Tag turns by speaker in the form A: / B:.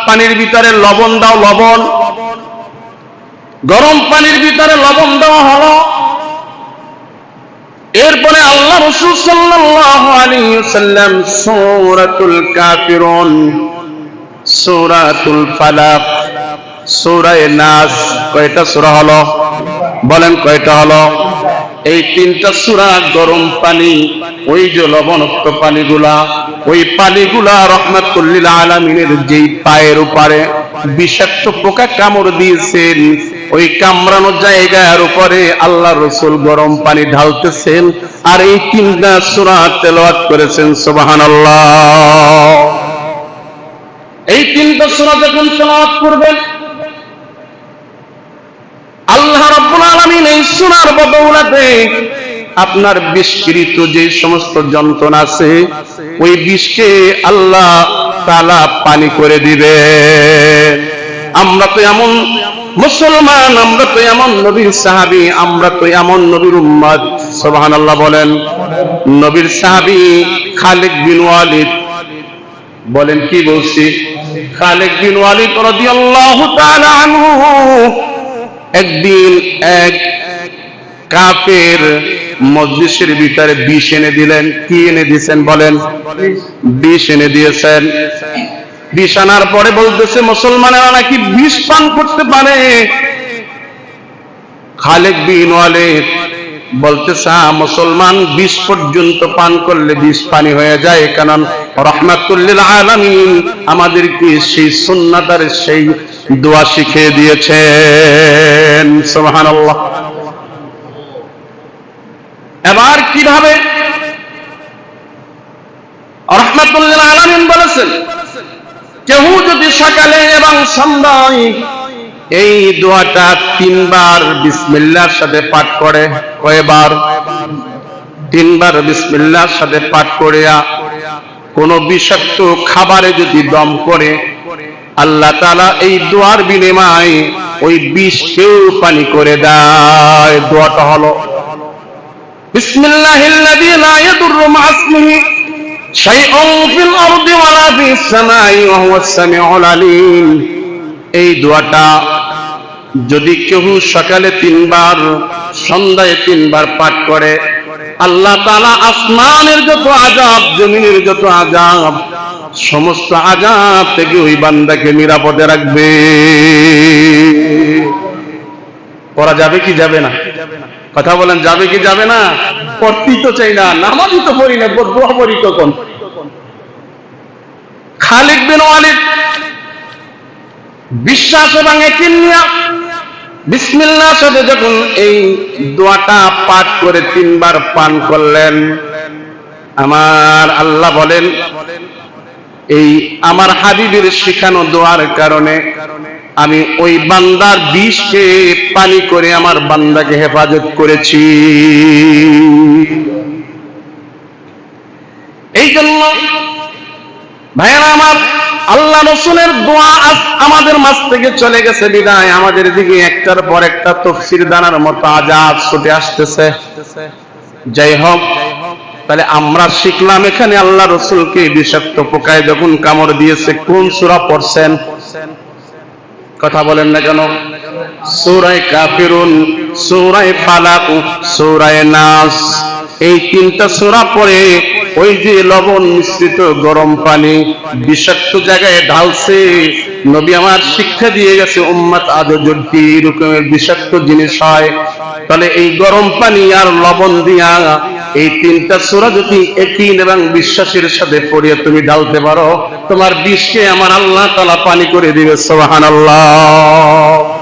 A: পানির ভিতরে লবণ দাও, লবণ। গরম পানির ভিতরে লবণ দেওয়া হলো। এরপরে আল্লাহ রাসূল সাল্লাল্লাহু আলাইহি ওয়াসাল্লাম সূরাতুল কাফিরুন, সূরাতুল ফালাক, সূরা নাস, কয়টা সূরা হলো বলেন, কয়টা হলো? এই তিনটা সূরা গরম পানি, ওই যে লবণাক্ত পানিগুলা, ওই পানিগুলা রাহমাতুল লিল আলামিনের যেই পায়ের উপরে বিষাক্ত পোকা কামড় দিয়েছেন, ওই কামড়ানো জায়গার উপরে আল্লাহ রাসূল গরম পানি ঢালতেছেন আর এই তিনটা সূরা তেলাওয়াত করেছেন। সুবহানাল্লাহ। এই তিনটা সূরা যখন তেলাওয়াত করবেন, আল্লাহ রাব্বুল আলামিন এই সূরার বদৌলতে আপনার বিষকৃত যে সমস্ত যন্ত্রণা আছে, ওই বিষকে আল্লাহ তাআলা পানি করে দিবেন। আমরা তো এমন মুসলমান, আমরা তো এমন নবীর সাহাবী, আমরা তো এমন নবীর উম্মত। সুবহানাল্লাহ বলেন। নবীর সাহাবী খালিদ বিন ওয়ালিদ, বলেন কি বলছি? খালিদ বিন ওয়ালিদ রাদিয়াল্লাহু তাআলা আনহু একদিন এক কাফের মজলিসের ভিতরে বিষ এনে দিলেন। কি এনে দিয়েছেন বলেন? বিষ এনে দিয়েছেন। বিষ আনার পরে বলতেছে মুসলমানেরা নাকি বিষ পান করতে পারে। খালিদ বিন ওয়ালিদ বলতেছে মুসলমান বিষ পর্যন্ত পান করলে বিষ পানি হয়ে যায়, কারণ রাহমাতুল লিল আলামিন আমাদেরকে সেই সুন্নাতের সেই দোয়া শিখিয়ে দিয়েছেন। সুবহানাল্লাহ। এবার কিভাবে? রাহমাতুল লিল আলামিন বলেছেন, কেউ যদি সকালে এবং সন্ধ্যায় এই দোয়াটা 3 বার বিসমিল্লাহর সাথে পাঠ করে, কয়বার? 3 বার বিসমিল্লাহর সাথে পাঠ করিয়া কোন বিষাক্ত খাবারে যদি দম করে, আল্লাহ তাআলা এই দোয়ার বিনিময়ে ওই বিষকেও পানি করে দেয়। দোয়াটা হলো বিসমিল্লাহিল্লাযী লা ইয়াদুররু মা ইসমিহি শাইউন ফিল আরদি ওয়ালা ফিস সামাই ওয়া হুয়াস সামিউল আলীম। এই দোয়াটা যদি কেউ সকালে 3 বার, সন্ধ্যায় 3 বার পাঠ করে, আল্লাহ তাআলা আসমানের যত আযাব, জমিনের যত আযাব, সমস্ত আযাব থেকে ওই বান্দাকে নিরাপদে রাখবে। পড়া যাবে কি যাবে না? কথা বলেন, যাবে কি যাবে না? পড়তেই তো চাই না, নামাজই তো পড়ি না, দোয়া পড়ি কখন? খালিদ বিন ওয়ালিদ বিশ্বাস এবং ইয়াকিন নিয়ে বিসমিল্লাহর সাথে যখন এই দোয়াটা পাঠ করে 3 বার পান করলেন, আমার আল্লাহ বলেন এই আমার হাবিবের শেখানো দোয়ার কারণে আমি ওই বান্দার বিষকে পানি করে আমার বান্দাকে হেফাজত করেছি। এই জন্য ভাইয়েরা আমার, আল্লাহ রাসূলের দোয়া আজ আমাদের মাঝ থেকে চলে গেছে বিদায় আমাদের দিকে একটার পর একটা তাফসীর দানার মতো আযাব ছুটে আসতেছে। যাই হোক, তাহলে আমরা শিখলাম এখানে আল্লাহ রাসূলকে বিষাক্ত পোকায় যখন কামড় দিয়েছে কোন সূরা পড়ছেন? কথা বলেন না কেন? সূরা কাফিরুন, সূরা ফালাক, সূরা নাস, এই 3টা সূরা পড়ে ওই যে লবণ মিশ্রিত গরম পানি বিষাক্ত জায়গায় ঢালছে। নবী আমার শিক্ষা দিয়ে গেছে উম্মত আজও যদি এরকমের বিষাক্ত জিনিস হয়, তাহলে এই গরম পানি আর লবণ দিয়া এই 3টা সূরা যদি ইয়াকিন এবং বিশ্বাসের সাথে পড়িয়ে তুমি ঢালতে পারো, তোমার বিষকে আমার আল্লাহ তাআলা পানি করে দিবে। সুবহানাল্লাহ।